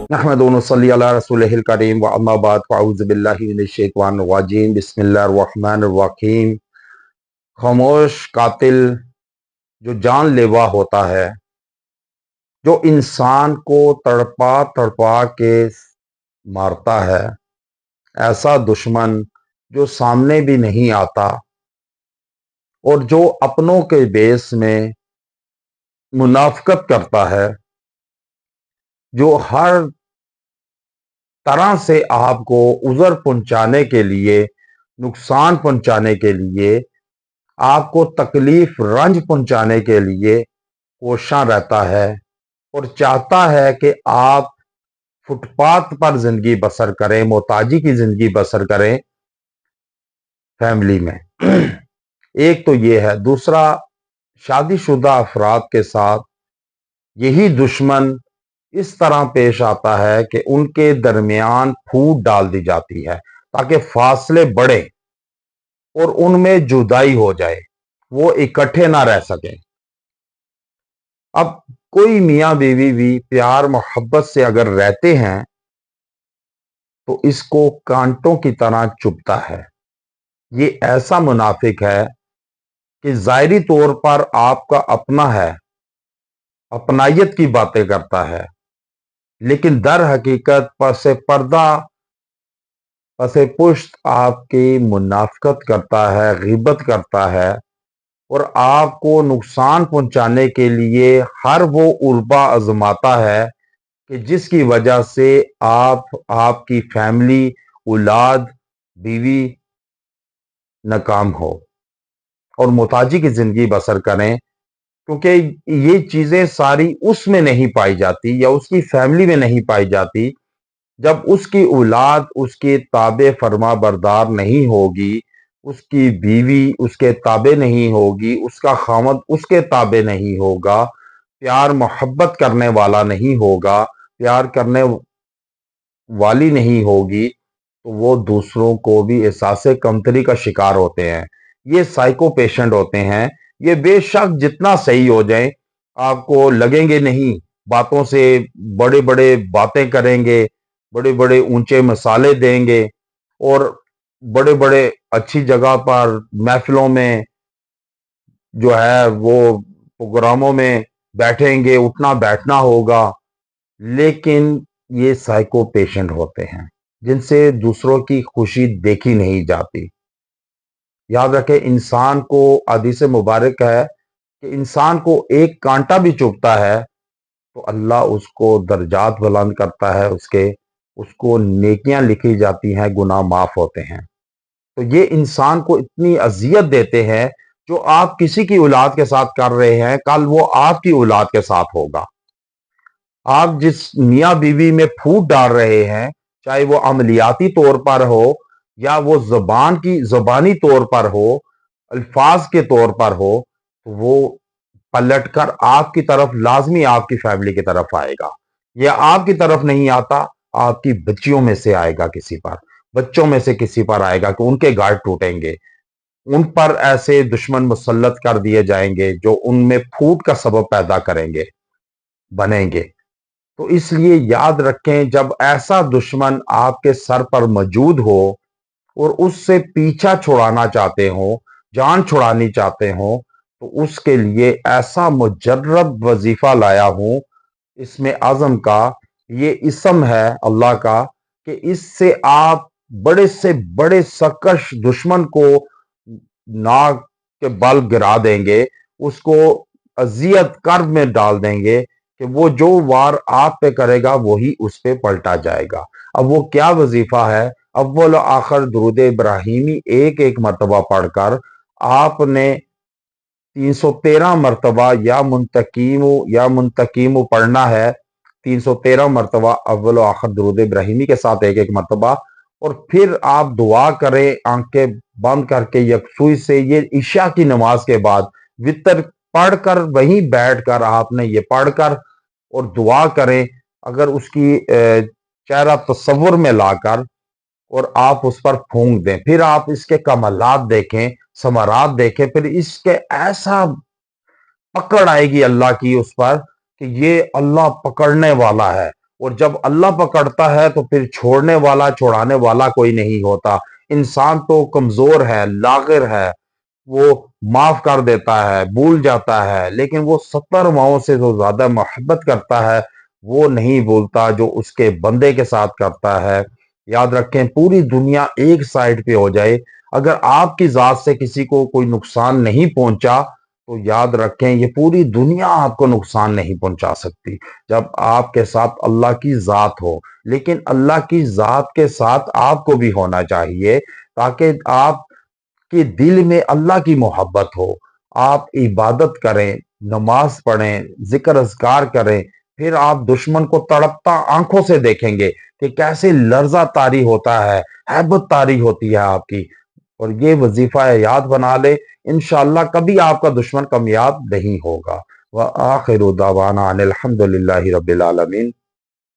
नहमदुहु व नसल्ली अला रसूलिहिल करीम व अम्मा बाद फ़अऊज़ु बिल्लाहि मिनश शैतानिर रजीम बिस्मिल्लाहिर रहमानिर रहीम। खामोश कातिल जो जानलेवा होता है, जो इंसान को तड़पा तड़पा के मारता है, ऐसा दुश्मन जो सामने भी नहीं आता और जो अपनों के बेस में मुनाफ़िक़त करता है, जो हर तरह से आपको उज़र पहुंचाने के लिए, नुकसान पहुंचाने के लिए, आपको तकलीफ रंज पहुंचाने के लिए कोशां रहता है और चाहता है कि आप फुटपाथ पर जिंदगी बसर करें, मोहताजी की जिंदगी बसर करें फैमिली में। एक तो ये है। दूसरा, शादीशुदा अफराद के साथ यही दुश्मन इस तरह पेश आता है कि उनके दरमियान फूट डाल दी जाती है ताकि फासले बढ़े और उनमें जुदाई हो जाए, वो इकट्ठे ना रह सके। अब कोई मियाँ बीवी भी प्यार मोहब्बत से अगर रहते हैं तो इसको कांटों की तरह चुभता है। ये ऐसा मुनाफिक है कि ज़ाहिरी तौर पर आपका अपना है, अपनायत की बातें करता है, लेकिन दर हकीकत पसे पर्दा पसे पुश्त आपकी मुनाफिकत करता है, गिबत करता है और आपको नुकसान पहुंचाने के लिए हर वो उर्बा आजमाता है कि जिसकी वजह से आपकी फैमिली, औलाद, बीवी नाकाम हो और मुताजी की जिंदगी बसर करें, क्योंकि ये चीजें सारी उसमें नहीं पाई जाती या उसकी फैमिली में नहीं पाई जाती। जब उसकी औलाद उसके ताबे फरमा बरदार नहीं होगी, उसकी बीवी उसके ताबे नहीं होगी, उसका खामद उसके ताबे नहीं होगा, प्यार मोहब्बत करने वाला नहीं होगा, प्यार करने वाली नहीं होगी, तो वो दूसरों को भी एहसास कमतरी का शिकार होते हैं। ये साइको पेशेंट होते हैं। ये बेशक जितना सही हो जाए, आपको लगेंगे नहीं, बातों से बड़े बड़े बातें करेंगे, बड़े बड़े ऊंचे मसाले देंगे और बड़े बड़े अच्छी जगह पर महफिलों में जो है वो प्रोग्रामों में बैठेंगे, उठना बैठना होगा। लेकिन ये साइको पेशेंट होते हैं जिनसे दूसरों की खुशी देखी नहीं जाती। याद रखें, इंसान को हदीस मुबारक है कि इंसान को एक कांटा भी चुभता है तो अल्लाह उसको दर्जात बुलंद करता है, उसको नेकियां लिखी जाती हैं, गुनाह माफ होते हैं। तो ये इंसान को इतनी अजियत देते हैं, जो आप किसी की औलाद के साथ कर रहे हैं, कल वो आपकी औलाद के साथ होगा। आप जिस मियाँ बीवी में फूट डाल रहे हैं, चाहे वो अमलियाती तौर पर हो या वो ज़बानी तौर पर हो, अल्फाज के तौर पर हो, तो वो पलटकर आपकी तरफ लाजमी आपकी फैमिली की तरफ आएगा। या आपकी तरफ नहीं आता, आपकी बच्चियों में से आएगा किसी पर, बच्चों में से किसी पर आएगा कि उनके गाढ़ टूटेंगे, उन पर ऐसे दुश्मन मुसल्लत कर दिए जाएंगे जो उनमें फूट का सबब पैदा करेंगे, बनेंगे। तो इसलिए याद रखें, जब ऐसा दुश्मन आपके सर पर मौजूद हो और उससे पीछा छुड़ाना चाहते हो, जान छुड़ानी चाहते हो, तो उसके लिए ऐसा मुजर्रब वजीफा लाया हूं। इसमें आजम का ये इसम है अल्लाह का कि इससे आप बड़े से बड़े सकश दुश्मन को नाक के बल गिरा देंगे, उसको अजियत कर्ब में डाल देंगे कि वो जो वार आप पे करेगा वही उस पे पलटा जाएगा। अब वो क्या वजीफा है? अव्वल आखिर दुरूद इब्राहिमी एक एक मरतबा पढ़कर आपने 313 मरतबा या मुंतकीम पढ़ना है। 313 मरतबा अव्वल आखिर दुरूद इब्राहिमी के साथ एक एक मरतबा, और फिर आप दुआ करें आंखें बंद करके यकसुई से। ये ईशा की नमाज के बाद वितर पढ़कर वहीं बैठकर आपने ये पढ़कर और दुआ करें। अगर उसकी चेहरा तस्वुर में लाकर और आप उस पर फूंक दें, फिर आप इसके कमालात देखें, समारात देखें, फिर इसके ऐसा पकड़ आएगी अल्लाह की उस पर कि ये अल्लाह पकड़ने वाला है। اور جب اللہ پکڑتا ہے تو پھر چھوڑنے والا چھوڑانے والا کوئی نہیں ہوتا۔ انسان تو کمزور ہے، لاغر ہے، وہ معاف کر دیتا ہے، بھول جاتا ہے، لیکن وہ 70 ماؤں سے جو زیادہ محبت کرتا ہے وہ نہیں بھولتا جو اس کے بندے کے ساتھ کرتا ہے۔ یاد رکھیں، پوری دنیا ایک سائڈ پہ ہو جائے، اگر آپ کی ذات سے کسی کو کوئی نقصان نہیں پہنچا تو یاد رکھیں یہ پوری دنیا آپ کو نقصان نہیں پہنچا سکتی جب آپ کے ساتھ اللہ کی ذات ہو۔ لیکن اللہ کی ذات کے ساتھ آپ کو بھی ہونا چاہیے تاکہ آپ کہ دل میں اللہ کی محبت ہو، آپ عبادت کریں، نماز پڑھیں، ذکر اذکار کریں، پھر آپ دشمن کو تڑپتا آنکھوں سے دیکھیں گے کہ کیسے لرزہ طاری ہوتا ہے، ہیبت طاری ہوتی ہے آپ کی۔ اور یہ وظیفہ یاد بنا لے، انشاءاللہ کبھی آپ کا دشمن کامیاب نہیں ہوگا۔ وآخر دعوانا ان الحمد للہ رب العالمین۔